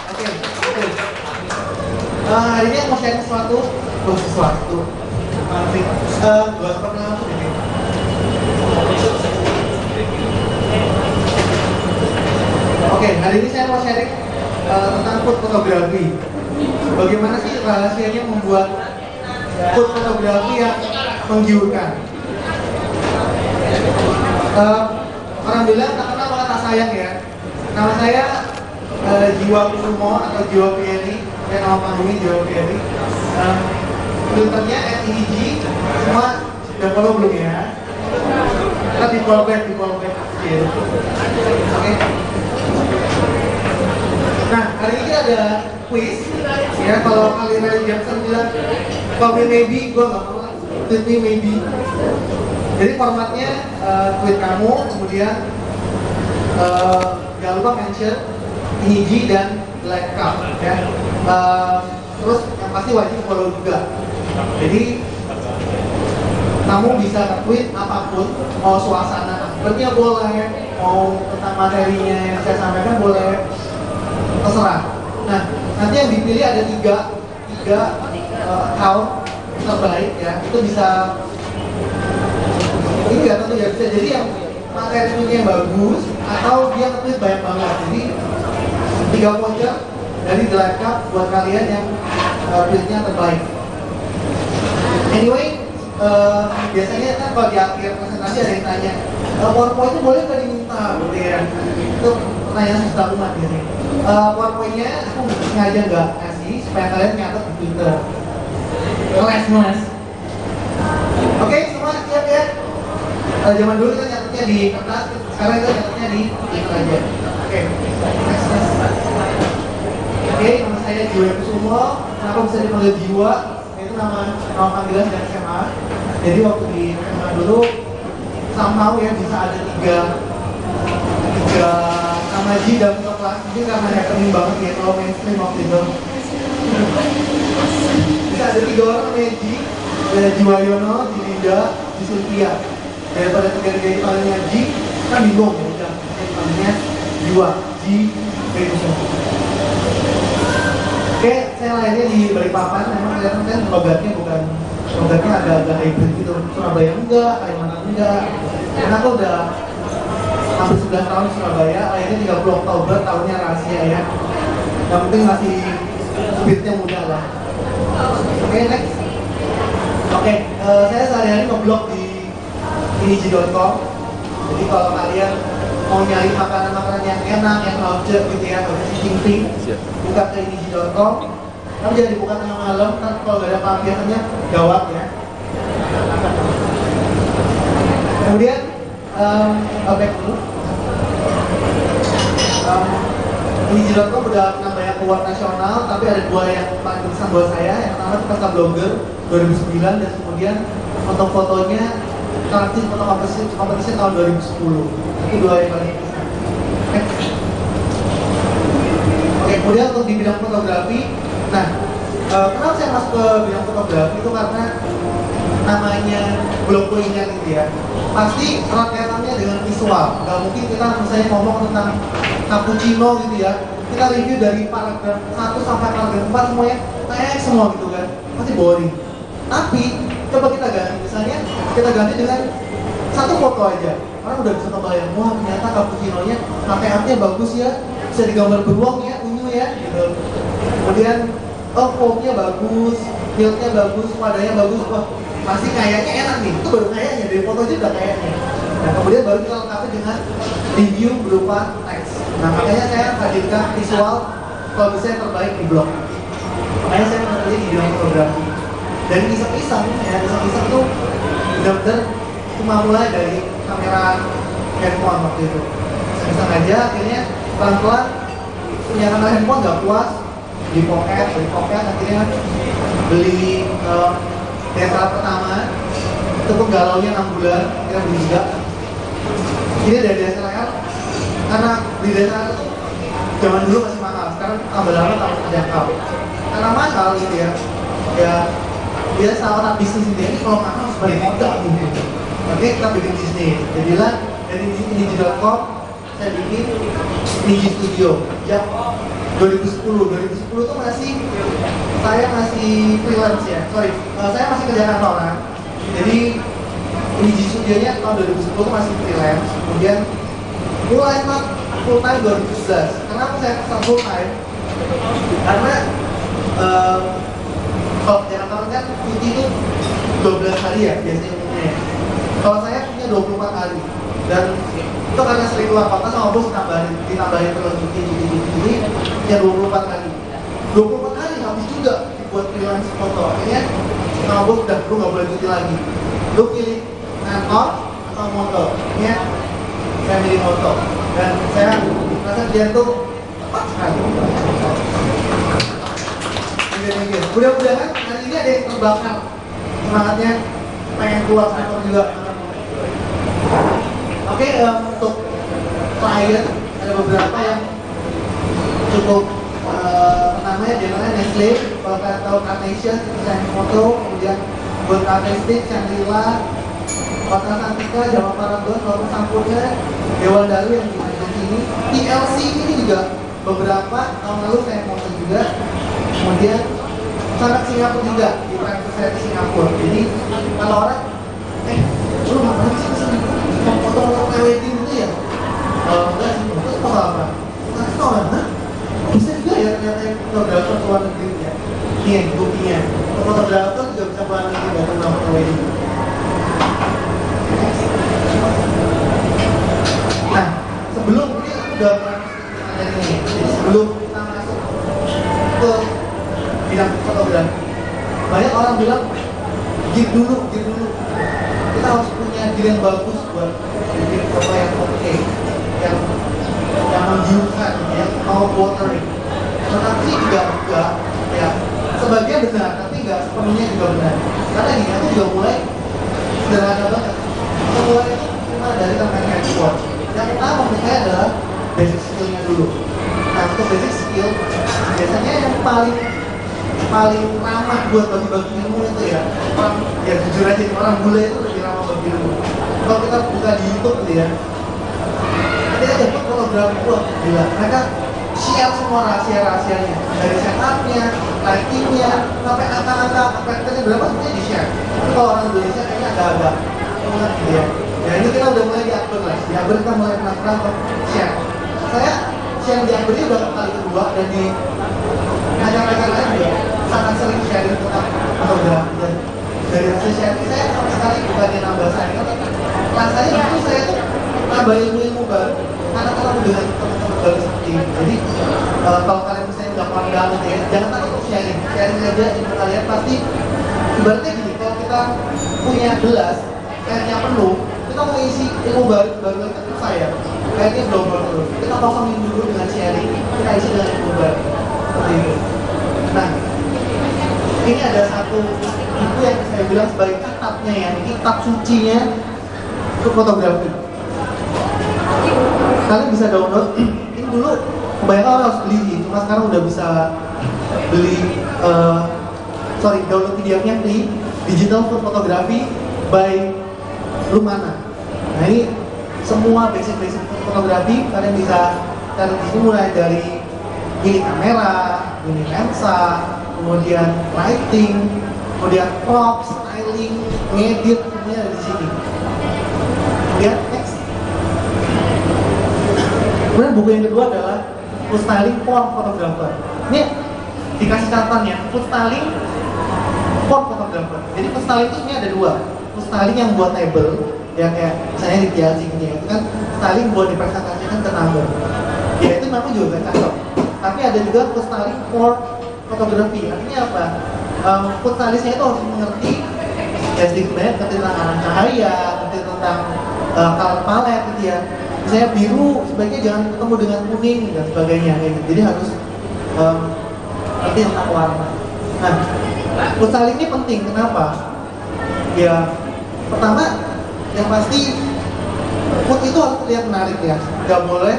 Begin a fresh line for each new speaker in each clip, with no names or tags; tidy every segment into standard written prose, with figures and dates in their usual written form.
Oke. Hari ini aku mau share sesuatu. Nanti, gua perkenalan ini. Oke, hari ini saya mau sharing tentang food fotografi. Bagaimana sih rahasianya membuat food fotografi yang menggiurkan? Orang bilang tak kenal maka tak sayang ya. Nama saya Jiwa Kusumo atau Jiwa Pieni. Saya nama panggungnya Jiwa Pieni. Twitternya @inij. Semua udah follow belum ya? Kita di follow back. Oke. Nah, hari ini ada quiz. Ya, kalau kalian dari Jackson bilang call me maybe, gue nggak mau. Tweet me maybe. Jadi formatnya tweet kamu, kemudian jangan lupa mention Inij dan like cup ya. Terus yang pasti wajib follow juga. Jadi kamu bisa tweet apapun, mau suasana aktornya boleh, mau tentang materinya yang saya sampaikan boleh, terserah. Nah, nanti yang dipilih ada tiga account terbaik ya. Itu bisa ini nggak tentu ya, bisa jadi yang materinya yang bagus atau dia nge-tweet banyak banget. Jadi 3 voucher dari The Live Cup buat kalian yang tweetnya terbaik. Anyway, biasanya kan kalau di akhir presentasi ada yang tanya PowerPoint-nya boleh nggak diminta gitu ya. Itu pertanyaan susah umat biasanya. PowerPoint-nya aku sengaja nggak kasih supaya kalian nyatet di Twitter. Ngeles. Oke, semua siap ya? Zaman dulu kita nyatetnya di kertas, sekarang kita nyatetnya di Twitter aja. Oke, next. Oke, nama saya Jiwa Kusumo. Kenapa bisa dipanggil Jiwa? Itu nama panggilan dari SMA. Jadi waktu di SMA dulu somehow ya bisa ada tiga nama Ji dalam satu kelas. Mungkin karena happening banget ya kalau mainstream waktu itu. Bisa ada 3 orang namanya Ji, ada Jiwayono, Jilinda, Jisultia. Daripada 3 dipanggilnya Ji, kan bingung ya udah dipanggilnya Jiwa, Ji Kusumo. Oke, saya lahirnya di Balikpapan. Memang kelihatan kan logatnya agak hybrid gitu. Surabaya enggak, Kalimantan enggak. Karena aku udah hampir 11 tahun di Surabaya. Lahirnya 30 Oktober, tahunnya rahasia ya. Yang penting masih speednya mudah lah. Oke, next. Oke, saya sehari-hari ngeblog di inij.com. Jadi kalau kalian mau nyari makanan-makanan yang enak, yang voucher gitu ya, kalau Jinping, buka ke inij.com. Tapi jangan dibuka tengah malam, kan kalau nggak ada pampiannya gawat ya. Kemudian back dulu. Inij.com udah pernah banyak award nasional, tapi ada 2 yang paling berkesan buat saya. Yang pertama itu Pesta Blogger 2009 dan kemudian foto-fotonya Kartis foto kompetisi tahun 2010. Itu 2 yang paling berkesan. Oke, kemudian untuk di bidang fotografi, nah kenapa saya masuk ke bidang fotografi itu karena namanya blog kuliner gitu ya. Pasti erat kaitannya dengan visual. Gak mungkin kita misalnya ngomong tentang cappuccino gitu ya. Kita review dari paragraf 1 sampai paragraf 4 semuanya teks semua gitu kan. Pasti boring. Tapi coba kita ganti, misalnya kita ganti dengan 1 foto aja. Orang udah bisa kebayang, wah ternyata cappuccino-nya pakai artnya bagus ya, bisa digambar beruang ya, unyu ya gitu. Kemudian fontnya bagus, fieldnya bagus, wadahnya bagus, wah pasti kayaknya enak nih. Itu baru kayaknya, dari foto aja udah kayaknya. Nah kemudian baru kita lengkapi dengan review berupa teks. Nah makanya saya hadirkan visual kalau bisa yang terbaik di blog. Makanya saya bekerja di bidang fotografi. Dan iseng-iseng tuh benar-benar cuma mulai dari kamera handphone waktu itu. Iseng aja, akhirnya pelan-pelan punya kamera handphone nggak puas, beli pocket, akhirnya beli DSLR pertama. Itu pun galaunya 6 bulan, akhirnya beli juga. Ini dari DSLR, karena di DSLR itu zaman dulu masih mahal, sekarang tambah lama tambah terjangkau. Karena mahal gitu ya, dia salah bisnis ini kalau mahal harus balik modal gitu. Oke, kita bikin bisnis. Jadilah dari inij.com saya bikin Inij Studio. Ya, 2010 tuh saya masih freelance ya, saya masih kerja kantoran. Jadi Niji Studionya tahun 2010 tuh masih freelance, kemudian mulai full time 2011. Kenapa saya start full time? Karena kalau kerja kantoran kan cuti itu 12 hari ya biasanya umumnya. Kalau saya punya 24 hari, dan itu karena sering keluar kota sama bos ditambahin terus cuti ya 24 hari. 24 hari habis juga buat freelance foto. Akhirnya sama bos udah lu nggak boleh cuti lagi. Lu pilih kantor atau moto. Akhirnya saya milih moto, dan saya merasa dia tuh tepat sekali. Mudah-mudahan hari ini ada yang terbakar semangatnya pengen keluar kantor juga. Oke, untuk klien ada beberapa yang cukup namanya namanya Nestle, kalau kalian tahu Carnation, Foto, kemudian buat Artistic, Shangri-La, Kota Santika, Jawa Paragon, Lorong Sampurnya, Dewan Dalu yang di sini. TLC ini juga beberapa tahun lalu saya foto juga. Kemudian sangat Singapura juga di Prime Society Singapura. Jadi kalau orang lu ngapain sih kesini? Foto-foto wedding gitu ya? Enggak sih, terus foto apa? Nah, tau kan? Bisa juga ya ternyata yang fotografer ke luar negeri ya. Ini buktinya, fotografer juga bisa ke luar negeri datang sama foto wedding. Nah, sebelum ini aku udah pernah ini, jadi sebelum kita masuk ke bidang fotografi, banyak orang bilang gear dulu. Kita harus punya gear yang bagus buat bikin foto yang oke, yang menggiurkan, yang mau watering. Tetapi juga ya sebagian benar, tapi nggak sepenuhnya juga benar. Karena gini, aku juga mulai sederhana banget. Semua itu cuma dari kamera handphone. Yang pertama menurut saya adalah basic skill-nya dulu. Nah, untuk basic skill, biasanya yang paling ramah buat bagi-bagi ilmu itu ya orang, ya jujur aja, orang bule itu lebih ramah bagi ilmu. Kalau kita buka di YouTube gitu ya, kita dapat fotografi buat gila. Mereka share semua rahasia-rahasianya, dari setupnya, lightingnya, sampai angka-angka efeknya berapa semuanya di share. Tapi kalau orang Indonesia kayaknya agak-agak banget gitu ya. Ya ini kita udah mulai di Akbar lah. Di Akbar kita mulai pelan-pelan untuk share. Saya share di Akbar ini udah kali kedua, dan di acara-acara lain juga sangat sering sharing tentang fotografi. Dan dari hasil sharing saya sama sekali bukannya nambah saya, rasanya itu saya tuh nambah ilmu-ilmu baru karena ketemu dengan teman-teman baru seperti ini. Jadi kalau kalian misalnya udah paham banget ya, jangan takut untuk sharing aja ilmu kalian. Pasti ibaratnya gini, kalau kita punya gelas airnya penuh, kita mau isi ilmu baru itu saya airnya belum terus, kita kosongin dulu dengan sharing, kita isi dengan ilmu baru seperti itu. Nah, ini ada satu buku yang saya bilang sebagai kitabnya ya, kitab sucinya untuk fotografi. Kalian bisa download. Ini dulu kebanyakan orang harus beli, cuma sekarang udah bisa beli download PDF-nya free, Digital Photography by Lumana. Nah, ini semua basic fotografi kalian bisa cari di sini, mulai dari pilih kamera, pilih lensa, kemudian lighting, kemudian props, styling, ngedit, semuanya ada di sini. Kemudian next. Kemudian buku yang kedua adalah Food Styling for Photographer. Ini dikasih catatannya, Food Styling for Photographer. Jadi food styling itu ada dua. Food styling yang buat table, yang kayak misalnya di TLC gitu ya, itu kan styling buat dipresentasikan ke tamu. Ya itu memang juga cocok. Tapi ada juga food styling for photography. Artinya apa? Food stylistnya itu harus mengerti ya sedikit banyak ngerti tentang arah cahaya, ngerti tentang color palette gitu ya. Misalnya biru sebaiknya jangan ketemu dengan kuning dan sebagainya gitu. Jadi harus ngerti tentang warna. Nah, food styling ini penting. Kenapa? Ya, pertama yang pasti food itu harus terlihat menarik ya, nggak boleh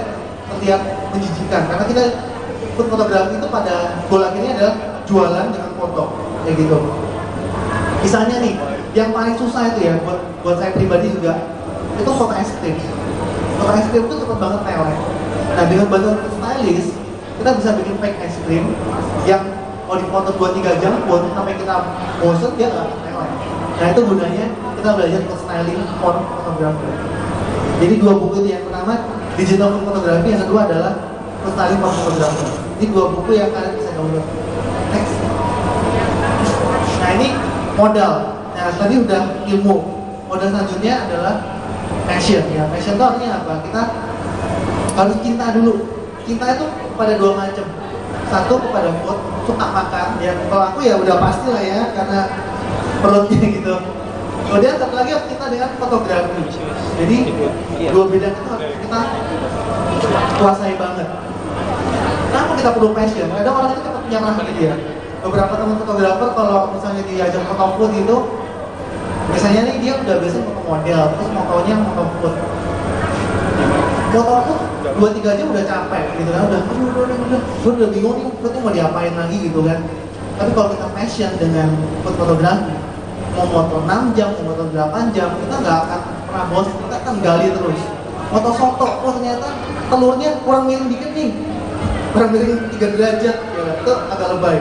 terlihat menjijikan. Karena kita food fotografi itu pada goal akhirnya adalah jualan dengan foto, kayak gitu. Misalnya nih, yang paling susah itu ya buat saya pribadi juga itu foto es krim. Foto es krim itu cepet banget meleleh. Nah, dengan bantuan food stylist kita bisa bikin fake es krim yang mau dipoto 2-3 jam pun sampai kita bosen dia nggak akan meleleh. Nah itu gunanya kita belajar untuk styling for photographer. Jadi 2 buku itu, yang pertama digital photography, yang kedua adalah styling for photographer. Ini 2 buku yang kalian bisa download. Next. Nah ini modal. Nah tadi udah ilmu. Modal selanjutnya adalah passion. Ya passion itu artinya apa? Kita harus cinta dulu. Cinta itu pada 2 macam. Satu kepada food, suka makan. Ya kalau aku ya udah pasti lah ya, karena perutnya gitu. Kemudian satu lagi harus cinta dengan fotografi. Jadi 2 bidang itu harus kita kuasai banget. Kenapa kita perlu passion? Ada orang itu cepat menyerah gitu ya. Beberapa teman fotografer kalau misalnya diajak foto food gitu, biasanya nih dia udah biasa foto model, terus fotonya foto food. Foto food 2-3 jam udah capek gitu kan, udah gue udah bingung nih foto mau diapain lagi gitu kan. Tapi kalau kita passion dengan fotografi, mau foto 6 jam, mau foto 8 jam, kita nggak akan pernah bosan, kita akan gali terus. Foto soto, oh ternyata telurnya kurang miring dikit nih, kurang miring 3 derajat, ya itu agak lebay.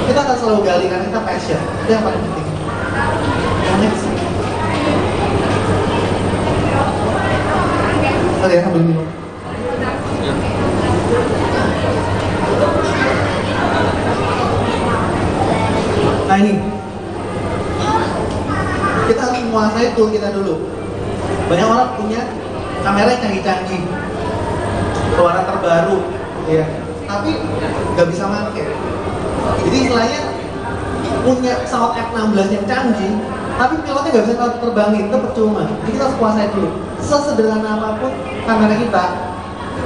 Kita akan selalu gali karena kita passion, itu yang paling penting. Next. Ya, ambil minum. Nah ini, kita harus menguasai tool kita dulu. Banyak orang punya kamera yang canggih-canggih, keluaran terbaru, ya, tapi nggak bisa pakai. Jadi istilahnya punya pesawat F-16 yang canggih, tapi pilotnya nggak bisa terbangin, itu percuma. Jadi kita harus kuasai dulu. Sesederhana apapun kamera kita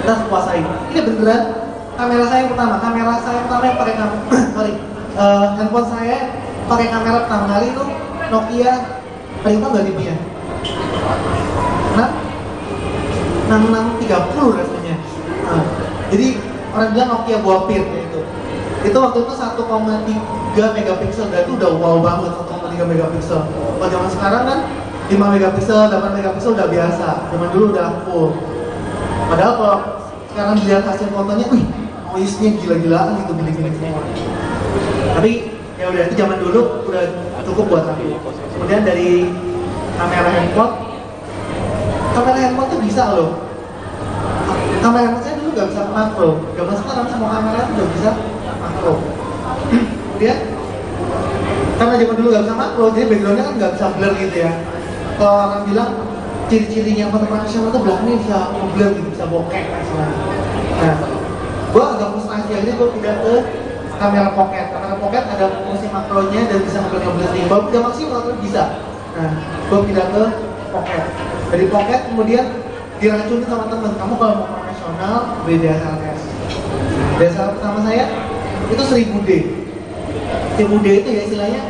harus kuasai. Ini beneran kamera saya yang pertama. Kamera saya pertama yang pakai handphone saya pakai kamera pertama kali itu Nokia, paling tahu nggak tipenya? 6630 rasanya. Nah, jadi orang bilang Nokia buah pir gitu. Itu waktu itu 1,3 megapiksel, dan itu udah wow banget 1,3 megapiksel. Kalau zaman sekarang kan 5 megapiksel, 8 megapiksel udah biasa. Zaman dulu udah full. Padahal kalau sekarang lihat hasil fotonya, wih, noise-nya gila-gilaan gitu, gini-gini semua. Tapi ya udah, itu zaman dulu udah cukup buat aku. Kemudian dari kamera handphone tuh bisa loh. Kamera handphone saya dulu nggak bisa makro. Zaman sekarang semua kamera udah bisa makro. Kemudian karena zaman dulu nggak bisa makro, jadi backgroundnya kan nggak bisa blur gitu ya. Kalau orang bilang ciri-cirinya foto profesional itu belakangnya bisa blur gitu, bisa bokeh misalnya. Nah, gue agak frustrasi aja, gue pindah ke kamera pocket. Kamera pocket ada fungsi makronya dan bisa ngeblur-ngeblur. Walaupun udah maksimal tapi bisa. Nah, gue pindah ke pocket. Dari pocket kemudian diracunin sama temen, kamu kalau mau profesional beli DSLR. DSLR pertama saya itu 1000D. 1000D itu ya istilahnya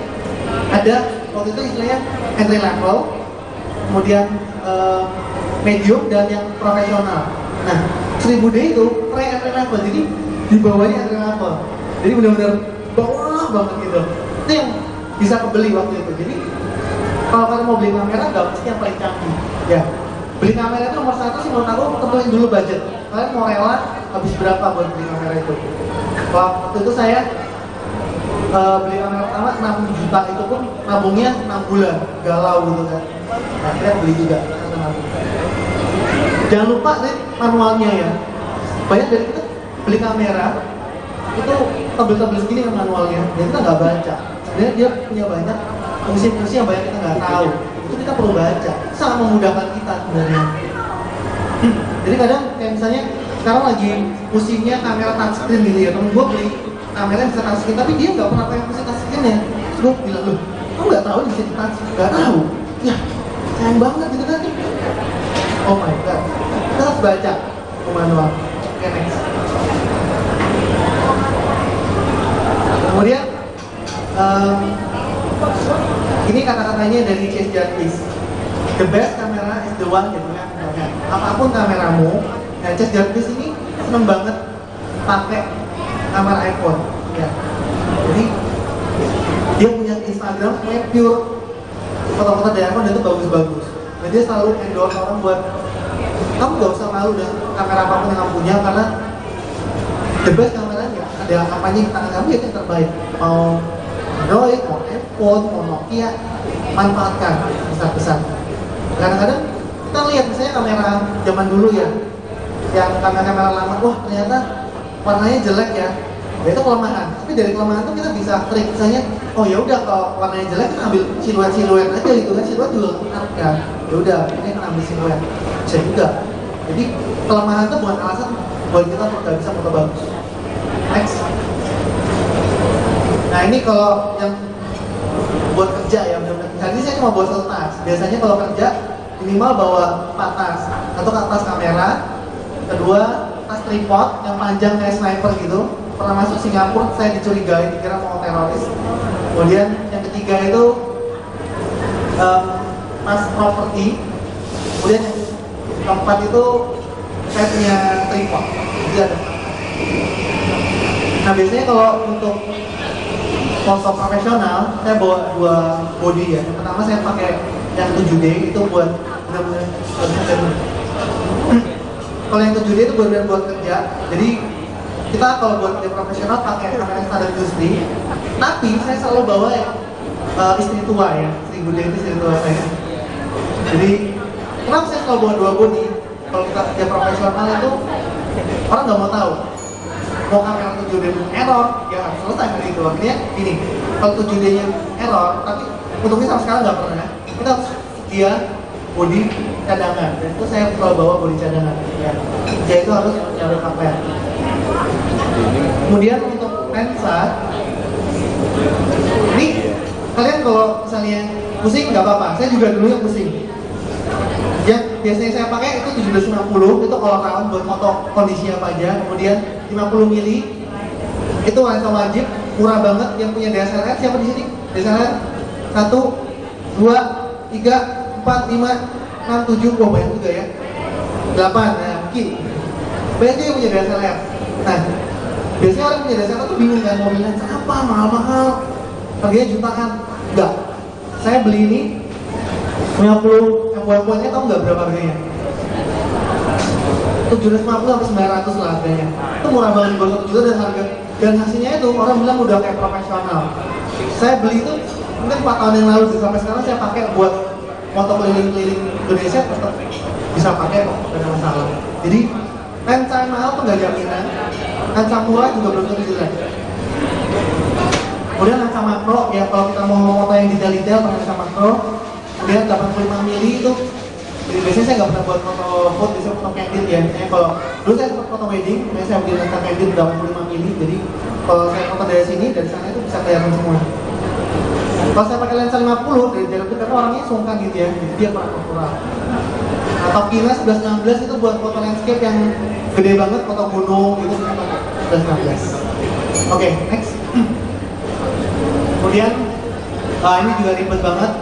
ada waktu itu istilahnya entry level, kemudian medium, dan yang profesional. Nah, 1000D itu entry level, jadi di bawahnya entry level. Jadi benar-benar bawah banget gitu. Itu yang bisa kebeli waktu itu. Jadi kalau kalian mau beli kamera, nggak mesti yang paling canggih. Ya, beli kamera itu nomor 1 sih menurut aku, tentuin dulu budget. Kalian mau rela habis berapa buat beli kamera itu? Waktu itu saya beli kamera pertama 6 juta, itu pun nabungnya 6 bulan, galau gitu kan. Nah, akhirnya beli juga. Jangan lupa nih manualnya ya. Banyak dari kita beli kamera itu tebel-tebel segini kan manualnya, dan kita nggak baca. Sebenarnya dia punya banyak fungsi-fungsi yang banyak kita nggak tahu. Itu kita perlu baca, sangat memudahkan kita sebenarnya. Jadi kadang kayak misalnya sekarang lagi musimnya kamera touchscreen gitu ya, temen gue beli kamera yang bisa touchscreen, tapi dia nggak pernah pakai fungsi touchscreen-nya. Terus gue bilang, loh, kamu nggak tahu bisa di touchscreen? Nggak tahu. Ya, sayang banget gitu kan. Oh my god, kita harus baca ke manual. Oke, next. Kemudian ini kata-katanya dari Chase Jarvis. The best camera is the one that you have. Apapun kameramu, nah Chase Jarvis ini seneng banget pakai kamera iPhone. Ya. Jadi dia punya Instagram semuanya pure foto-foto dari iPhone, dan itu bagus-bagus. Dan dia selalu endorse orang buat, kamu gak usah malu dengan kamera apapun yang kamu punya, karena the best kameranya, ada apanya di tangan kamu ya yang terbaik. Mau Android, mau iPhone, mau Nokia, manfaatkan besar-besar. Kadang-kadang kita lihat misalnya kamera zaman dulu ya, yang kamera lama, wah ternyata warnanya jelek ya. Ya itu kelemahan. Tapi dari kelemahan itu kita bisa trik, misalnya, oh ya udah kalau warnanya jelek kita ambil siluet aja gitu kan, siluet juga menarik kan. Ya udah, ini kan ambil siluet, bisa juga. Jadi kelemahan itu bukan alasan buat kita nggak bisa foto bagus. Next. Nah ini kalau yang buat kerja ya, benar-benar. Ini saya cuma buat satu tas. Biasanya kalau kerja minimal bawa 4 tas. Satu tas kamera, kedua tas tripod yang panjang kayak sniper gitu. Pernah masuk Singapura, saya dicurigai, dikira mau teroris. Kemudian yang ketiga itu tas properti. Kemudian yang keempat itu saya punya tripod. Jadi ada. Nah biasanya kalau untuk foto profesional, saya bawa 2 body ya. Yang pertama saya pakai yang 7D itu buat benar-benar. Kalau yang 7D itu benar-benar buat kerja. Jadi kita kalau buat kerja profesional pakai kamera standar industri. Tapi saya selalu bawa yang istri tua ya. 1000D itu istri tua saya. Jadi kenapa saya selalu bawa 2 body? Kalau kita kerja profesional itu orang nggak mau tahu. Mau kamera 7D error, ya selesai dari itu. Artinya gini, kalau 7D nya error, tapi untungnya sama sekali nggak pernah. Kita harus dia body cadangan. Dan itu saya selalu bawa body cadangan. Ya, dia itu harus nyari kamera. Kemudian untuk lensa, ini kalian kalau misalnya pusing nggak apa-apa. Saya juga dulu yang pusing. Yang biasanya saya pakai itu 1750, itu kalau rawan buat foto kondisi apa aja. Kemudian 50 mili itu lensa wajib, murah banget. Yang punya DSLR siapa di sini? DSLR 1, 2, 3, 4, 5, 6, 7, wah banyak juga ya. 8, nah mungkin banyak juga yang punya DSLR. Nah biasanya orang punya DSLR tuh bingung kan, mau beli lensa apa, mahal-mahal, harganya jutaan. Enggak, saya beli ini 50, yang poin-poinnya tau nggak berapa harganya? 750 sampai 900 lah harganya. Itu murah banget, baru 1 juta dan harga. Dan hasilnya itu orang bilang udah kayak profesional. Saya beli itu mungkin 4 tahun yang lalu, sampai sekarang saya pakai buat foto keliling-keliling Indonesia, tetap bisa pakai kok, gak ada masalah. Jadi lensa yang mahal tuh nggak jaminan, lensa murah juga belum tentu jelek. Kemudian lensa makro, ya kalau kita mau foto yang detail-detail pakai lensa makro. Kemudian 85 mili itu, biasanya saya nggak pernah buat foto food, bisa foto candid ya. Misalnya kalau dulu saya sempat foto wedding, saya beli lensa candid 85 mili, jadi kalau saya foto dari sini, dari sana itu bisa kelihatan semua. Kalau saya pakai lensa 50 dari jarak dekat, orangnya sungkan gitu ya, jadi dia kurang. Atau Kina 1116 itu buat foto landscape yang gede banget, foto gunung gitu, saya pakai 1116. Oke, next. Kemudian ini juga ribet banget.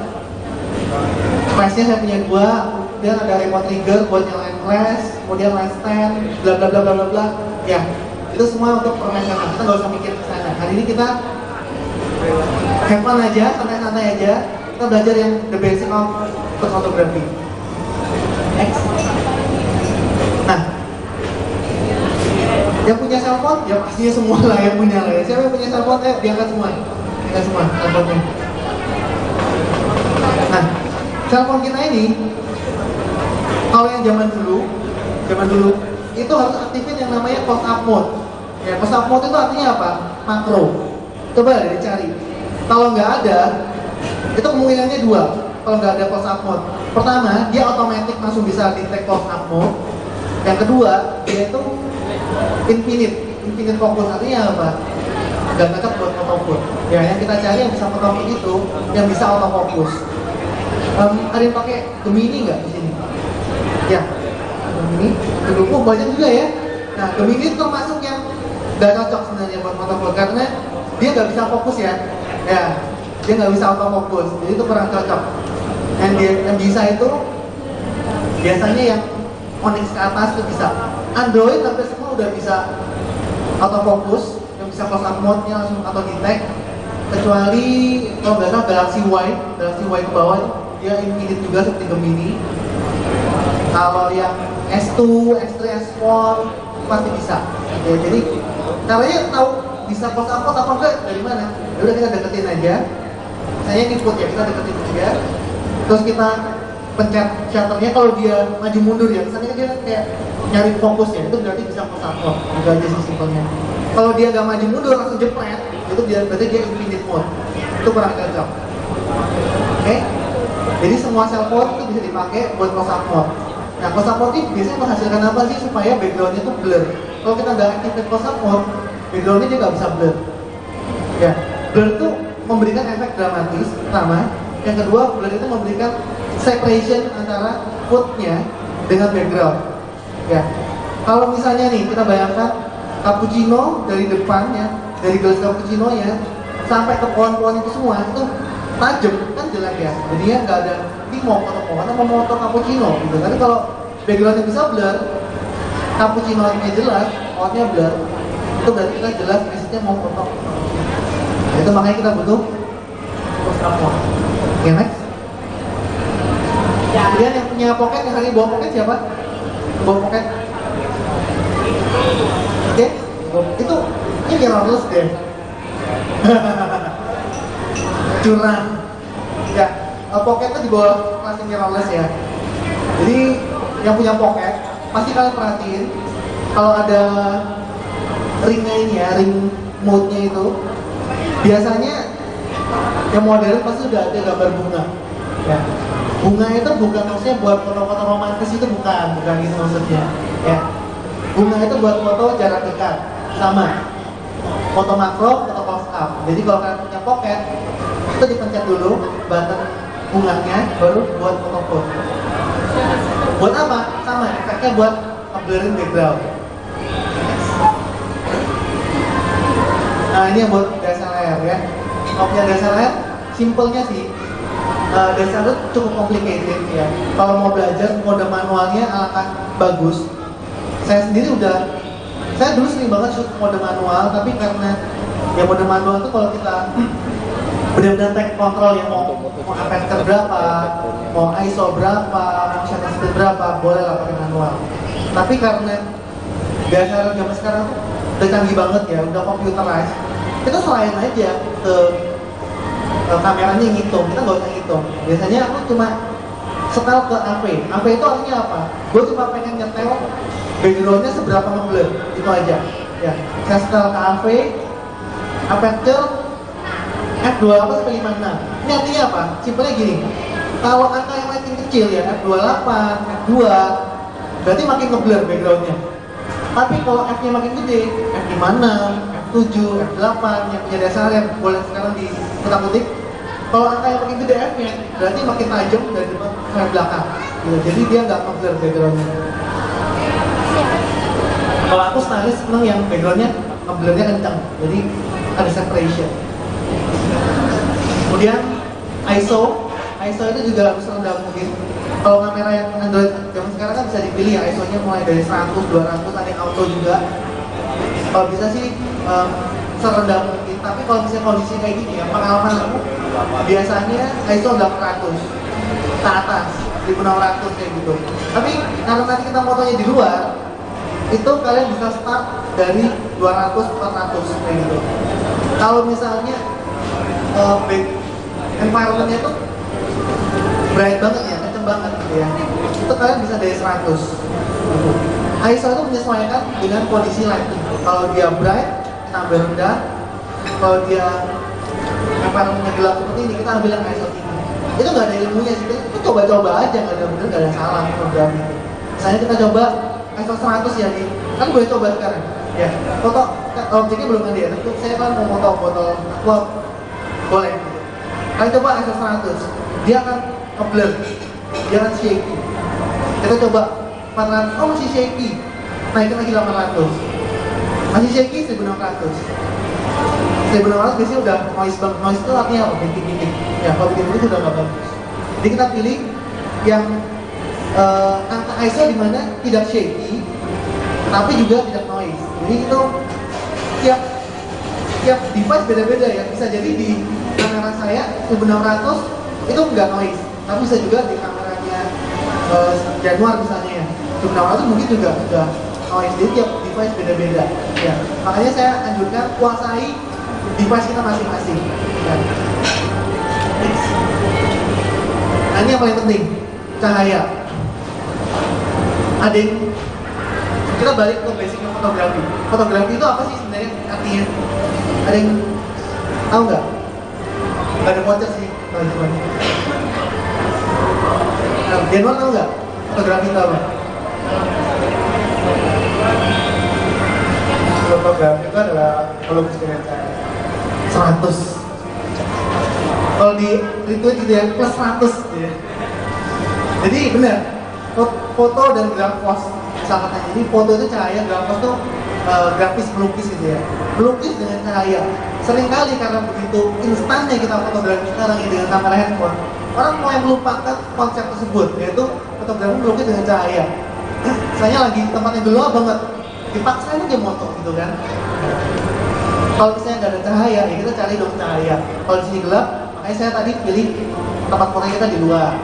Flashnya saya punya 2, kemudian ada remote trigger buat nyalain flash, kemudian lens stand, bla bla bla bla bla. Ya, itu semua untuk profesional. Kita nggak usah mikir ke sana. Hari ini kita have fun aja, santai-santai aja. Kita belajar yang the basic of photography. Next. Nah, yang punya cellphone, ya pastinya semua lah yang punya lah ya. Siapa yang punya cellphone? Diangkat semua. Diangkat semua cellphone-nya. Nah, cellphone kita ini, kalau yang zaman dulu itu harus aktifin yang namanya close up mode. Ya, close up mode itu artinya apa? Makro. Coba dicari. Kalau nggak ada, itu kemungkinannya 2. Kalau nggak ada close up mode, pertama dia otomatis langsung bisa detect close up mode. Yang kedua, dia itu infinite fokus. Artinya apa? Nggak cocok buat autofocus. Ya, yang kita cari yang bisa autofocus itu, yang bisa autofocus. Ada yang pakai Gemini nggak di sini? Ya, Gemini. Oh, banyak juga ya. Nah, Gemini itu termasuk yang nggak cocok sebenarnya buat autofocus karena dia nggak bisa fokus ya. Ya, dia nggak bisa autofocus. Jadi itu kurang cocok. Yang bisa itu biasanya yang Onyx ke atas itu bisa. Android sampai semua udah bisa autofocus, yang bisa close up mode-nya langsung auto detect. Kecuali kalau nggak salah Galaxy Y ke bawah itu dia infinite juga seperti Gemini. Kalau yang S2, S3, S4 pasti bisa. Ya, jadi Caranya tahu bisa close up apa enggak dari mana? Ya udah kita deketin aja. Saya input ya, kita deketin aja. Terus kita pencet shutternya, kalau dia maju mundur ya, misalnya dia kayak nyari fokus ya, itu berarti bisa close up. Itu aja sih simpelnya. Kalau dia gak maju mundur langsung jepret, itu berarti dia infinite mode. Itu kurang cocok. Oke? Jadi semua cell phone itu bisa dipakai buat close up mode. Nah, close up mode ini biasanya menghasilkan apa sih supaya backgroundnya itu blur. Kalau kita nggak aktifkan close up mode, backgroundnya juga nggak bisa blur. Ya, blur itu memberikan efek dramatis pertama. Yang kedua, blur itu memberikan separation antara footnya dengan background. Ya, kalau misalnya nih kita bayangkan cappuccino dari depannya, dari gelas cappuccino ya sampai ke pohon-pohon itu semua itu tajam kan jelek ya. Jadinya nggak ada ini mau foto pohon atau mau foto cappuccino gitu. Tapi kalau backgroundnya bisa blur, cappuccino-nya jelas, pohonnya blur, itu berarti kita jelas message-nya mau foto. Nah, itu makanya kita butuh close up mode. Oke, next. Kemudian yang punya pocket, yang hari bawa pocket siapa? Bawa pocket. Oke, itu ini mirrorless deh. Curang. Ya, pocket itu di bawah kelas mirrorless ya. Jadi yang punya pocket pasti kalian perhatiin kalau ada ringnya ini ya, ring mode-nya itu biasanya yang modern pasti udah ada gambar bunga. Ya. Bunga itu bukan maksudnya buat foto-foto romantis, itu bukan gitu maksudnya. Ya. Bunga itu buat foto jarak dekat, sama. Foto makro, foto close up. Jadi kalau kalian punya pocket, itu dipencet dulu button bunganya, baru buat foto. Buat apa? Sama, efeknya buat blurring background. Nah ini yang buat DSLR ya. Kalau punya DSLR, simpelnya sih. DSLR cukup complicated ya. Kalau mau belajar mode manualnya alangkah bagus. Saya sendiri saya dulu sering banget shoot mode manual, tapi karena ya mode manual itu kalau kita benar-benar take control yang mau aperture berapa, mau ISO berapa, mau shutter speed berapa, boleh lah pakai manual. Tapi karena DSLR zaman sekarang tuh udah canggih banget ya, udah computerized, kita selain aja ke kameranya ngitung, kita nggak usah ngitung. Biasanya aku cuma setel ke AV. AV itu artinya apa? Gue cuma pengen nyetel backgroundnya seberapa ngeblur, itu aja. Ya, saya setel ke AV, aperture f28 sampai 56. Ini artinya apa? Simpelnya gini. Kalau angka yang makin kecil ya f28, f2, berarti makin ngeblur backgroundnya. Tapi kalau f-nya makin gede, f56, f7, f8 yang punya dasar yang boleh sekarang dikutak-kutik. Kalau angka yang makin gede f-nya, berarti makin tajam dari depan ke belakang. Gitu. Jadi dia nggak ngeblur backgroundnya. Kalau aku senang yang backgroundnya ngeblurnya kencang, jadi ada separation. Kemudian ISO itu juga harus rendah mungkin. Kalau kamera yang Android zaman sekarang kan bisa dipilih ya, ISO-nya mulai dari 100, 200, ada yang auto juga. Kalau bisa sih serendah mungkin. Tapi kalau misalnya kondisi kayak gini ya, pengalaman aku biasanya ISO 800 ke atas, 1600 kayak gitu. Tapi karena nanti kita fotonya di luar, itu kalian bisa start dari 200, 400 kayak gitu. Kalau misalnya environment-nya tuh bright banget ya, kenceng banget gitu ya, itu kalian bisa dari 100 gitu. ISO itu menyesuaikan dengan kondisi lighting. Kalau dia bright, kita ambil rendah. Kalau dia environment-nya gelap seperti ini, kita ambil yang ISO tinggi. Itu nggak ada ilmunya sih, itu coba-coba aja, nggak ada bener, nggak ada salah program itu. Misalnya kita coba ISO 100 ya nih, kan boleh coba sekarang ya, foto objeknya belum ada ya, tentu saya kan mau foto botol aqua, boleh. Kalian coba ISO 100, dia akan ngeblur, dia akan shaky. Kita coba 400, oh masih shaky, naikin lagi 800, masih shaky 1600. 1600 biasanya udah noise banget. Noise itu artinya apa? Bintik-bintik. Ya, kalau bintik-bintik udah nggak bagus. Jadi kita pilih yang angka ISO di mana tidak shaky, tapi juga tidak noise. Jadi itu tiap device beda-beda ya. Bisa jadi di kamera saya 1600 itu nggak noise, tapi bisa juga di kameranya Januar misalnya ya 1600 mungkin juga sudah noise. Jadi tiap device beda-beda. Ya, makanya saya anjurkan kuasai device kita masing-masing. Ya. Nah, ini yang paling penting, cahaya. Ada yang kita balik ke basicnya fotografi. Fotografi itu apa sih sebenarnya artinya? Ada yang tahu nggak? Nggak ada voucher sih, teman-teman. Nah, Denwar tahu nggak? Fotografi itu apa?
Fotografi itu adalah melukis dengan cahaya
100. Kalau di retweet gitu ya, plus 100 ya. Jadi benar, foto dan grafos misalkan aja. Jadi foto itu cahaya, grafos itu grafis melukis gitu ya. Melukis dengan cahaya. Seringkali karena begitu instannya kita fotografi sekarang ini dengan kamera handphone, orang mulai melupakan konsep tersebut, yaitu fotografi melukis dengan cahaya. Saya lagi di tempat yang gelap banget, dipaksain aja moto gitu kan. Kalau misalnya nggak ada cahaya, ya kita cari dong cahaya. Kalau di sini gelap, makanya saya tadi pilih tempat foto kita di luar.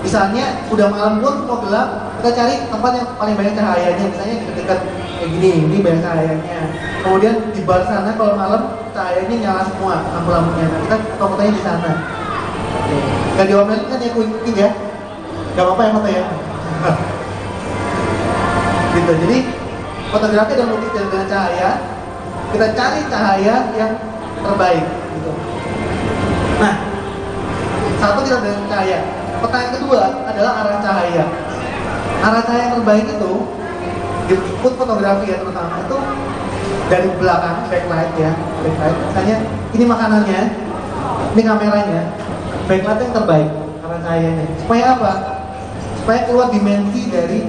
Misalnya udah malam pun mau gelap, kita cari tempat yang paling banyak cahayanya. Misalnya dekat kayak gini, ini banyak cahayanya. Kemudian di bar sana kalau malam cahayanya nyala semua lampu-lampunya. Nah, kita foto-fotonya di sana. Gak diomelin kan ya kuing ya? Gak apa-apa ya foto ya. Gitu. Jadi fotografi dan lukis dengan cahaya, kita cari cahaya yang terbaik. Gitu. Nah, satu kita dengan cahaya. Pertanyaan kedua adalah arah cahaya. Arah cahaya yang terbaik itu di food fotografi ya terutama itu dari belakang, backlight ya, backlight. Misalnya ini makanannya, ini kameranya, backlight yang terbaik arah cahayanya. Supaya apa? Supaya keluar dimensi dari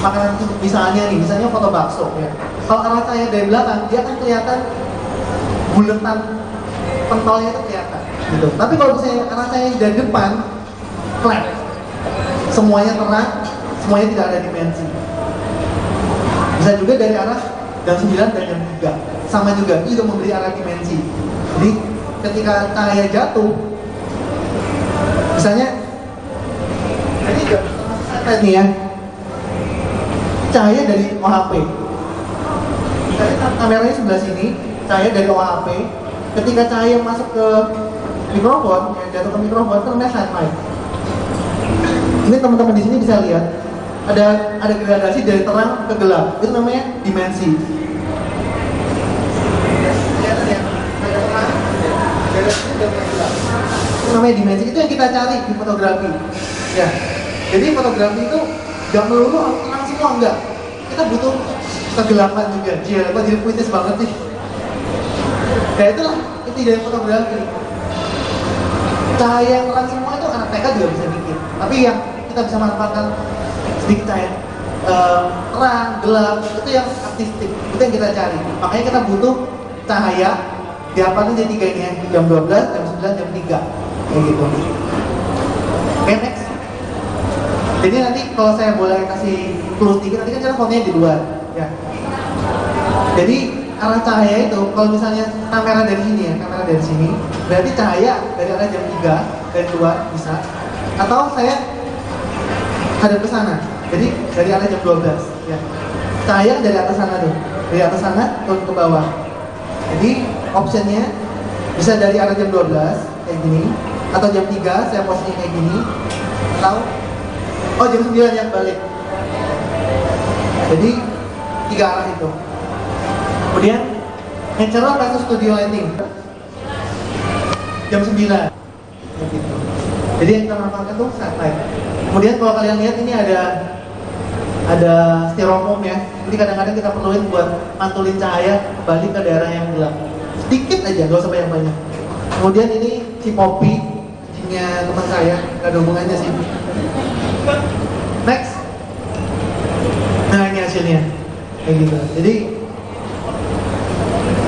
makanan itu. Misalnya foto bakso ya. Kalau arah cahaya dari belakang, dia akan kelihatan buletan pentolnya itu kelihatan. Gitu. Tapi kalau misalnya arah cahaya dari depan, flat, semuanya terang, semuanya tidak ada dimensi. Bisa juga dari arah jam 9 dan jam 3, sama juga, itu juga memberi arah dimensi. Jadi ketika cahaya jatuh, misalnya ini juga nih ya, cahaya dari OHP. Misalnya kameranya sebelah sini, cahaya dari OHP. Ketika cahaya masuk ke mikrofon, yang jatuh ke mikrofon, itu namanya sunlight. Ini teman-teman di sini bisa lihat ada gradasi dari terang ke gelap. Itu namanya dimensi. Itu namanya dimensi. Itu yang kita cari di fotografi. Ya. Jadi fotografi itu gak melulu terang semua, enggak. Kita butuh kegelapan juga. Kok jadi puitis banget sih. Ya itulah itu dari fotografi. Cahaya yang terang semua itu anak TK juga bisa bikin. Tapi yang kita bisa manfaatkan sedikit cahaya terang, gelap, itu yang artistik, itu yang kita cari. Makanya kita butuh cahaya di apa nih tiga ini ya, jam 12, jam 9, jam 3 kayak gitu. Oke, next. Jadi nanti kalau saya boleh kasih clue sedikit, nanti kan cara fotonya di luar ya. Jadi arah cahaya itu, kalau misalnya kamera dari sini ya, kamera dari sini, berarti cahaya dari arah jam 3 dari luar bisa. Atau saya hadap ke sana, jadi dari arah jam 12 ya. Cahaya dari atas sana tuh, dari atas sana turun ke bawah. Jadi optionnya bisa dari arah jam 12 kayak gini, atau jam 3 saya posisinya kayak gini, atau jam 9 yang balik. Jadi 3 arah itu. Kemudian natural versus studio lighting jam 9 gitu. Jadi yang kita manfaatkan tuh sunlight. Kemudian kalau kalian lihat ini ada styrofoam ya. Jadi kadang-kadang kita perluin buat mantulin cahaya balik ke daerah yang gelap. Sedikit aja, gak usah banyak-banyak. Kemudian ini si Poppy, kucingnya teman saya, gak ada hubungannya sih. Next. Nah ini hasilnya kayak gitu. Jadi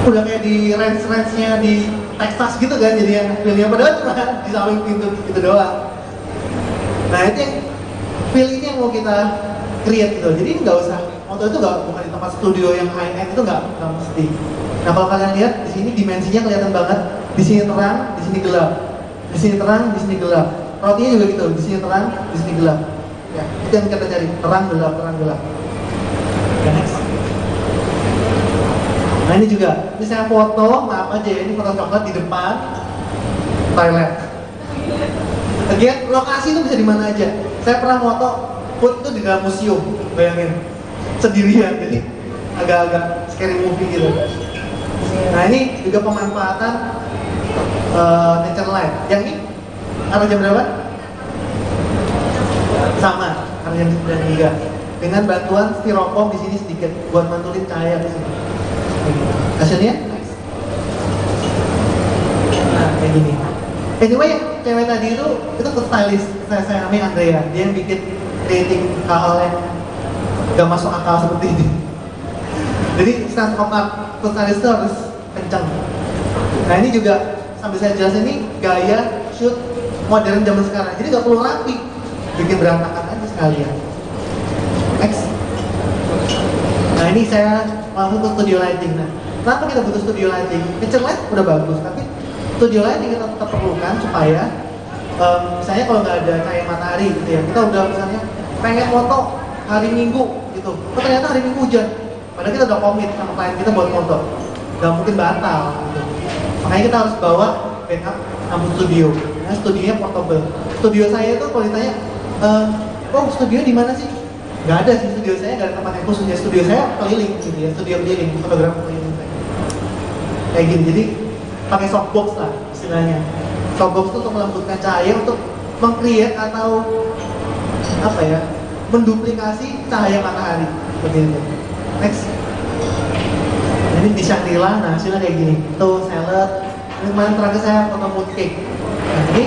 udah kayak di range-nya di Texas gitu kan, jadi yang pilihnya padahal cuma di samping pintu gitu doang. Nah itu yang feel ini yang mau kita create gitu. Jadi nggak usah, foto itu bukan di tempat studio yang high end, itu nggak mesti. Nah kalau kalian lihat di sini dimensinya kelihatan banget. Di sini terang, di sini gelap. Di sini terang, di sini gelap. Rotinya juga gitu, di sini terang, di sini gelap. Ya itu yang kita cari, terang gelap, terang gelap. Okay, next. ini juga, ini saya foto, maaf aja ya, ini foto coklat di depan toilet. Again, lokasi itu bisa di mana aja. Saya pernah foto food itu di dalam museum, bayangin, sendirian, jadi agak-agak scary movie gitu. Nah ini juga pemanfaatan nature light. Yang ini arah jam berapa? Sama, arah jam 9.03. Dengan bantuan styrofoam di sini sedikit buat mantulin cahaya di sini. Hasilnya? Nah kayak gini. Anyway, cewek tadi itu ke stylist saya namanya Andrea. Dia yang bikin creating hal-hal yang gak masuk akal seperti ini. Jadi sense of art ke stylist itu harus kencang. Nah ini juga sambil saya jelasin ini gaya shoot modern zaman sekarang. Jadi gak perlu rapi, bikin berantakan aja sekalian. Next. Nah ini saya langsung ke studio lighting. Nah, kenapa kita butuh studio lighting? Picture light udah bagus, tapi studio lighting kita tetap perlukan supaya misalnya kalau nggak ada cahaya matahari gitu ya, kita udah misalnya pengen foto hari Minggu gitu, ternyata hari Minggu hujan, padahal kita udah komit sama klien kita buat foto, nggak mungkin batal gitu. Makanya kita harus bawa backup lampu studio. Nah studionya portable. Studio saya itu kalau ditanya, studio di mana sih? Nggak ada sih, studio saya nggak ada tempat yang khusus ya. Studio saya keliling gitu ya, studio keliling, fotografer keliling saya. Kayak gini, jadi pakai softbox lah istilahnya. Softbox itu untuk melembutkan cahaya, untuk meng-create atau apa ya, menduplikasi cahaya matahari seperti itu. Next. Ini di Shangri-La, nah hasilnya kayak gini. Tuh salad. Ini kemarin terakhir saya foto mood cake. Nah ini,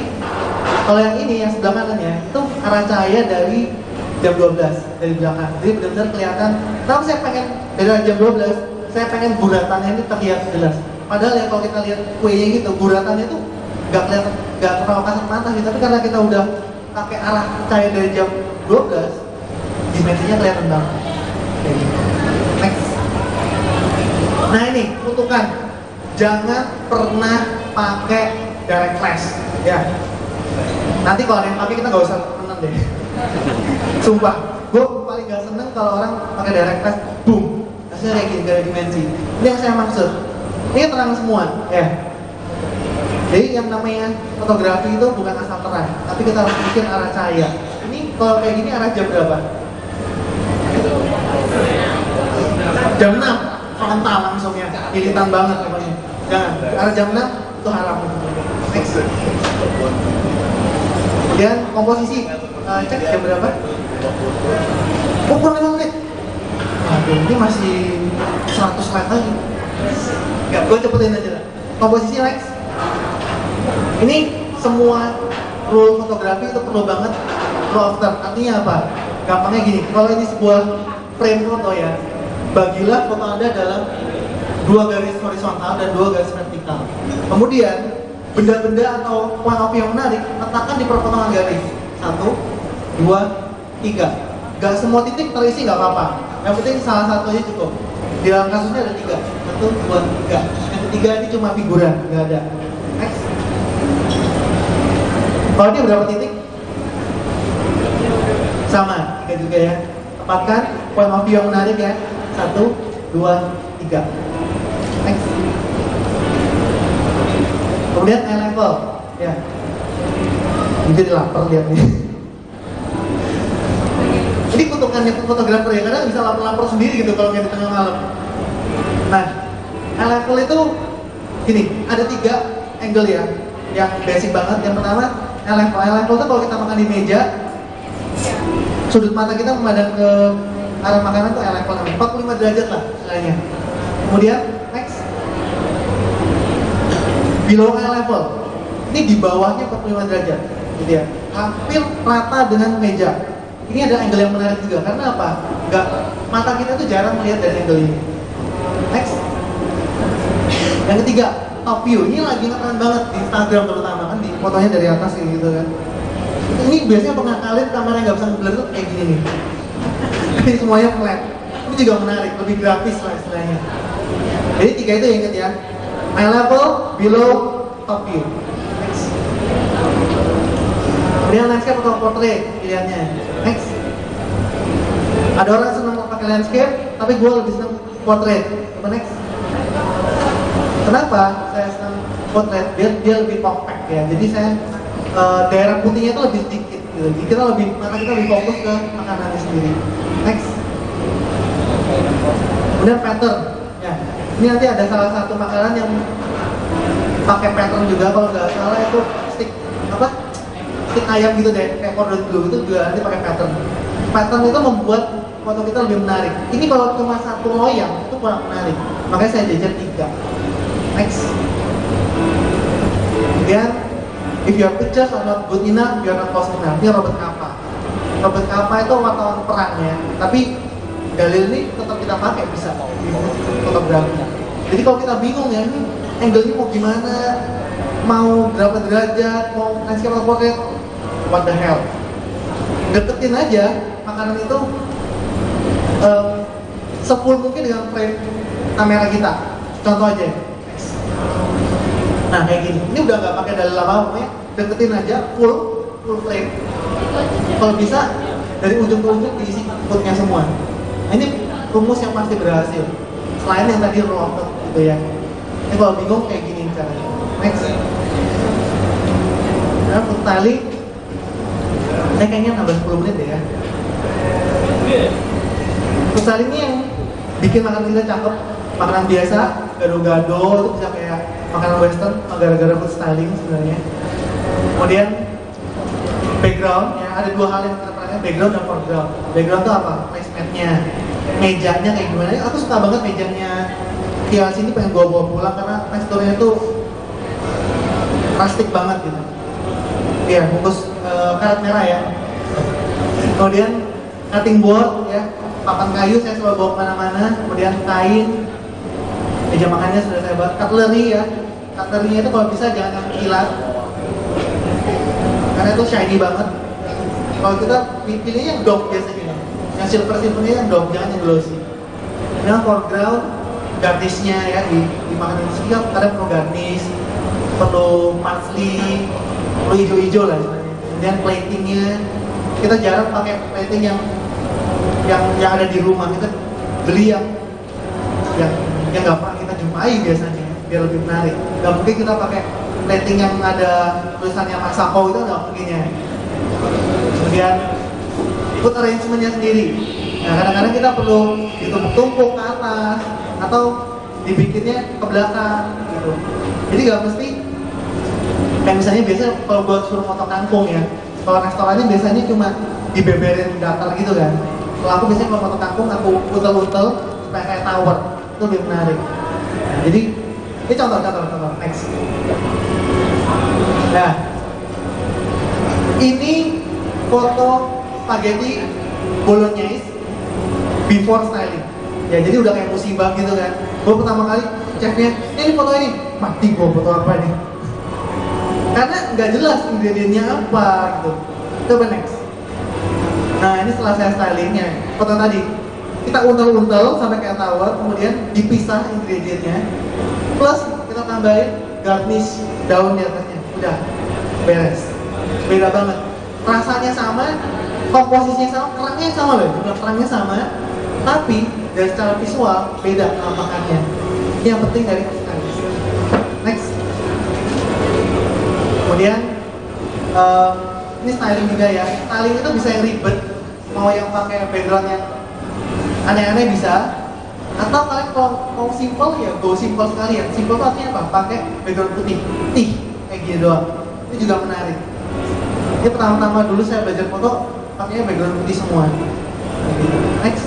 kalau yang ini yang sebelah kanannya itu arah cahaya dari jam 12 dari belakang. Jadi benar-benar kelihatan. Tapi saya pengen dari jam 12, saya pengen buratannya ini terlihat jelas. Padahal ya kalau kita lihat kuenya gitu, buratannya tuh nggak kelihatan, nggak terlalu kasat mata gitu. Tapi karena kita udah pakai arah cahaya dari jam 12, dimensinya kelihatan banget. Next. Nah ini kutukan, jangan pernah pakai direct flash, ya. Nanti kalau ada yang pakai kita nggak usah menang deh. Sumpah, gue paling gak seneng kalau orang pakai direct flash, boom, hasilnya kayak gini, gak ada dimensi. Ini yang saya maksud. Ini terang semua, ya. Jadi yang namanya fotografi itu bukan asal terang, tapi kita harus bikin arah cahaya. Ini kalau kayak gini arah jam berapa? Jam 6, frontal langsung ya, iritan banget pokoknya. Jangan, arah jam 6 itu haram. Next. Kemudian komposisi, cek jam berapa? Oh, kurang 5 menit. Aduh, ini masih 100 slide lagi. Gak, gue cepetin aja lah. Komposisi next. Ini semua rule fotografi itu perlu banget rule of third. Artinya apa? Gampangnya gini, kalau ini sebuah frame foto ya, bagilah foto Anda dalam 2 garis horizontal dan 2 garis vertikal. Kemudian benda-benda atau point of view yang menarik letakkan di perpotongan garis. 1, 2, 3. Gak semua titik terisi gak apa-apa. Yang penting salah satu aja cukup. Di dalam kasusnya ada 3. 1, 2, 3. Yang ketiga ini cuma figuran, gak ada. Next. Kalau dia berapa titik? Sama, 3 juga ya. Tempatkan point of view yang menarik ya. 1, 2, 3. Next. Kemudian eye level, ya. Mungkin lapar lihat nih. Ini kutukannya fotografer ya, kadang bisa lapar-lapar sendiri gitu kalau di tengah malam. Nah, eye level itu gini, ada 3 angle ya, yang basic banget. Yang pertama, eye level. Eye level itu kalau kita makan di meja, sudut mata kita memandang ke arah makanan tuh eye level 45 derajat lah istilahnya. Kemudian next, below eye level, ini di bawahnya 45 derajat gitu ya, hampir rata dengan meja. Ini ada angle yang menarik juga, karena apa? Mata kita tuh jarang melihat dari angle ini. Next. Yang ketiga, top view. Ini lagi ngetren banget di Instagram terutama kan, di fotonya dari atas gitu kan. Ini biasanya pengakalin kamera yang nggak bisa nge-blur tuh kayak gini nih. Ini semuanya flat. Ini juga menarik, lebih grafis lah istilahnya. Jadi 3 itu yang inget ya. Eye level, below, top view. Next. Kemudian landscape atau portrait pilihannya. Next. Ada orang senang pakai landscape, tapi gue lebih senang portrait. Coba next. Kenapa saya senang potret? Dia lebih compact ya. Jadi saya daerah putihnya itu lebih sedikit gitu. Jadi kita lebih fokus ke makanannya sendiri. Next. Kemudian pattern. Ya. Ini nanti ada salah satu makanan yang pakai pattern juga, kalau nggak salah itu stick ayam gitu deh, kayak cordon bleu itu juga nanti pakai pattern. Pattern itu membuat foto kita lebih menarik. Ini kalau cuma satu loyang itu kurang menarik. Makanya saya jajar 3. Next. Kemudian, if your pictures are not good enough, you are not close enough. Ini Robert Capa. Robert Capa itu wartawan perang ya, tapi dalil ini tetap kita pakai bisa di fotografi. Jadi kalau kita bingung ya, ini angle-nya mau gimana, mau berapa derajat, mau landscape atau portrait, what the hell? Deketin aja makanan itu sefull mungkin dengan frame kamera kita. Contoh aja. Nah kayak gini, ini udah nggak pakai dalil apa-apa ya, deketin aja full frame. Kalau bisa dari ujung ke ujung diisi footnya semua. Nah, ini rumus yang pasti berhasil. Selain yang tadi roll out gitu ya. Ini kalau bingung kayak gini caranya. Next. Nah, food styling. Saya kayaknya nambah 10 menit deh ya. Food styling ini yang bikin makanan kita cakep. Makanan biasa, gado-gado itu bisa kayak makanan western, gara-gara food styling sebenarnya. Kemudian background, ya ada 2 hal yang kita perhatikan, background dan foreground. Background itu apa? Placementnya, mejanya kayak gimana? Aku suka banget mejanya Kial sini, pengen gua bawa pulang karena teksturnya tuh plastik banget gitu. Iya, bungkus karet merah ya. Kemudian cutting board ya, papan kayu saya selalu bawa kemana-mana. Kemudian kain, meja makannya sudah saya buat. Cutlery ya, cutlery-nya itu kalau bisa jangan yang kilat, karena itu shiny banget. Kalau kita pilihnya yang dock biasanya, yang silver-silvernya yang dock, jangan yang glossy. Nah, foreground, garnish-nya ya di makanan ini kadang perlu garnish, perlu parsley, perlu hijau-hijau lah sebenarnya. Kemudian platingnya, kita jarang pakai plating yang ada di rumah. Kita beli yang nggak pernah kita jumpai biasanya, biar lebih menarik. Nggak mungkin kita pakai plating yang ada tulisannya Masako, itu nggak mungkin ya. Kemudian food arrangement-nya sendiri. Nah, kadang-kadang kita perlu ditumpuk-tumpuk ke atas atau dibikinnya ke belakang gitu. Jadi nggak mesti kayak misalnya biasa kalau buat suruh foto kangkung ya, kalau restorannya biasanya cuma dibeberin datar gitu kan. Kalau aku biasanya kalau foto kangkung aku utel-utel supaya kayak tower, itu lebih menarik. Nah, jadi ini contoh next. Nah, ini foto spaghetti bolognese before styling. Ya jadi udah kayak musibah gitu kan. Gue pertama kali chefnya, ini foto ini, mati gue foto apa ini? Karena nggak jelas ingredientnya apa gitu. Coba next. Nah ini setelah saya stylingnya, foto tadi kita untel-untel sampai kayak tower, kemudian dipisah ingredientnya, plus kita tambahin garnish daun di atasnya, udah beres. Beda banget. Rasanya sama, komposisinya sama, kerangnya sama loh, jumlah kerangnya sama, tapi dari secara visual beda penampakannya. Ini yang penting dari stylist. Next. Kemudian ini styling juga ya. Styling itu bisa yang ribet, mau yang pakai background yang aneh-aneh bisa, atau kalian kalau mau simple ya go simple sekali ya. Simple itu artinya apa? Pakai background putih, kayak gini doang. Itu juga menarik. Ini pertama-tama dulu saya belajar foto pakainya background putih semua. Next.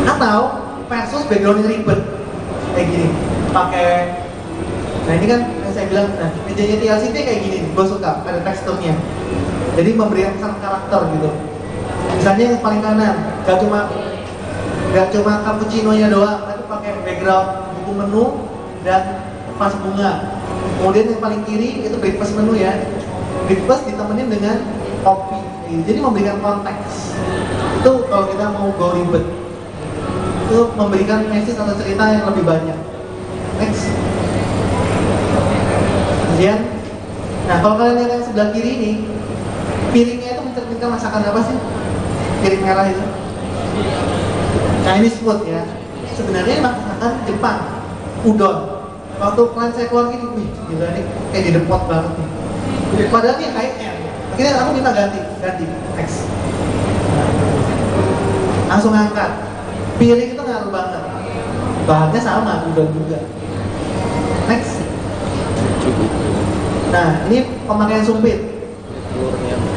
Atau versus background yang ribet kayak gini, pakai. Nah ini kan yang saya bilang, nah mejanya TLC kayak gini, gue suka ada teksturnya. Jadi memberikan kesan karakter gitu. Misalnya yang paling kanan, gak cuma cappuccino-nya doang, tapi pakai background buku menu dan vas bunga. Kemudian yang paling kiri itu breakfast menu ya. Breakfast ditemenin dengan kopi. Jadi memberikan konteks. Itu kalau kita mau go ribet, itu memberikan message atau cerita yang lebih banyak. Next. Kemudian, nah kalau kalian lihat yang sebelah kiri ini, piringnya itu mencerminkan masakan apa sih? Piring merah itu Chinese food ya. Sebenarnya masakan Jepang, udon. waktu klien saya keluar gini, wih gila nih, kayak di depot banget nih. Padahal ini high end. Akhirnya aku minta ganti, next. Langsung angkat. Piring itu ngaruh banget. Bahannya sama, udon juga. Next. Nah, ini pemakaian sumpit.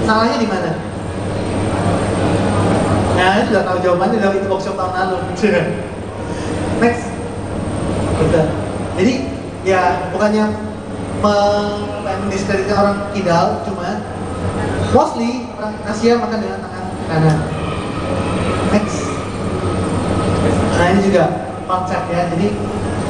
Salahnya di mana? Nah, ini sudah tahu jawabannya dari itu workshop tahun lalu. Next. Udah. Jadi, ya bukannya mendiskreditkan orang kidal, cuma mostly orang Asia makan dengan tangan kanan. Next. Nah, ini juga konsep ya. Jadi,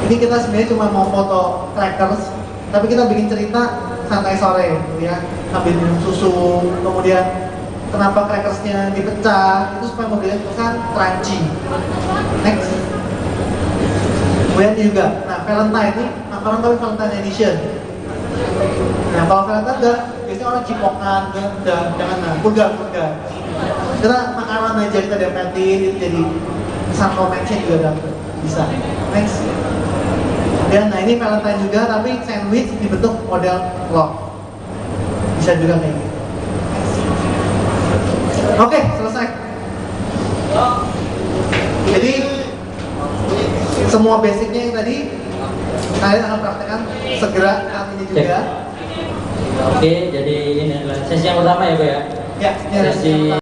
ini kita sebenarnya cuma mau foto crackers, tapi kita bikin cerita santai sore, gitu ya. Ambil minum susu, kemudian kenapa crackersnya dipecah, itu supaya modelnya terkesan crunchy. Next. Kemudian juga, nah Valentine ini makanan tapi Valentine edition. Nah kalau Valentine enggak, biasanya orang cipokan, enggak, jangan lah, purga. Kita makanan aja kita dapetin, itu jadi kesan romansnya juga dapet, bisa. Next. Dan nah ini Valentine juga, tapi sandwich dibentuk model love. Bisa juga kayak gitu. Oke, selesai. Jadi semua basicnya yang tadi kalian akan praktekkan segera saat ini juga.
Oke, jadi ini adalah sesi yang pertama ya Bu ya?
Ya,
Sesi